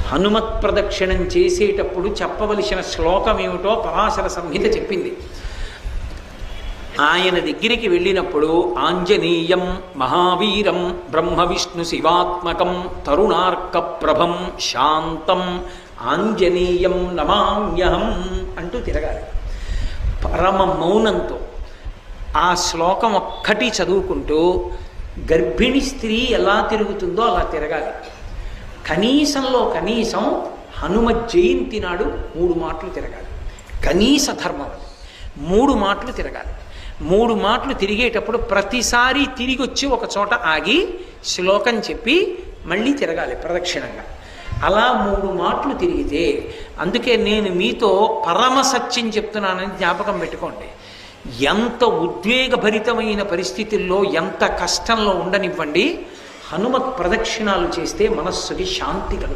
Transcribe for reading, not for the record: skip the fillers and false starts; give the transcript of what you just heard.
హనుమత్ ప్రదక్షిణం చేసేటప్పుడు చెప్పవలసిన శ్లోకం ఏమిటో పరాశర సంహిత చెప్పింది. ఆయన దగ్గరికి వెళ్ళినప్పుడు ఆంజనేయం మహావీరం బ్రహ్మ విష్ణు శివాత్మకం తరుణార్క ప్రభం శాంతం ఆంజనేయం నమామ్యహం అంటూ తిరగాలి పరమ మౌనంతో. ఆ శ్లోకం ఒక్కటి చదువుకుంటూ గర్భిణి స్త్రీ ఎలా తిరుగుతుందో అలా తిరగాలి. కనీసంలో కనీసం హనుమ జయంతి నాడు 3 మాటలు తిరగాలి. కనీస ధర్మం అది. 3 మాటలు తిరగాలి. 3 మాటలు తిరిగేటప్పుడు ప్రతిసారి తిరిగి వచ్చి ఒక చోట ఆగి శ్లోకం చెప్పి మళ్ళీ తిరగాలి ప్రదక్షిణంగా. అలా 3 మాటలు తిరిగితే, అందుకే నేను మీతో పరమ సత్యం చెప్తున్నానని జ్ఞాపకం పెట్టుకోండి. ఎంత ఉద్వేగభరితమైన పరిస్థితుల్లో ఎంత కష్టంలో ఉండనివ్వండి, హనుమత్ ప్రదక్షిణాలు చేస్తే మనస్సుకి శాంతి కలుగుతుంది.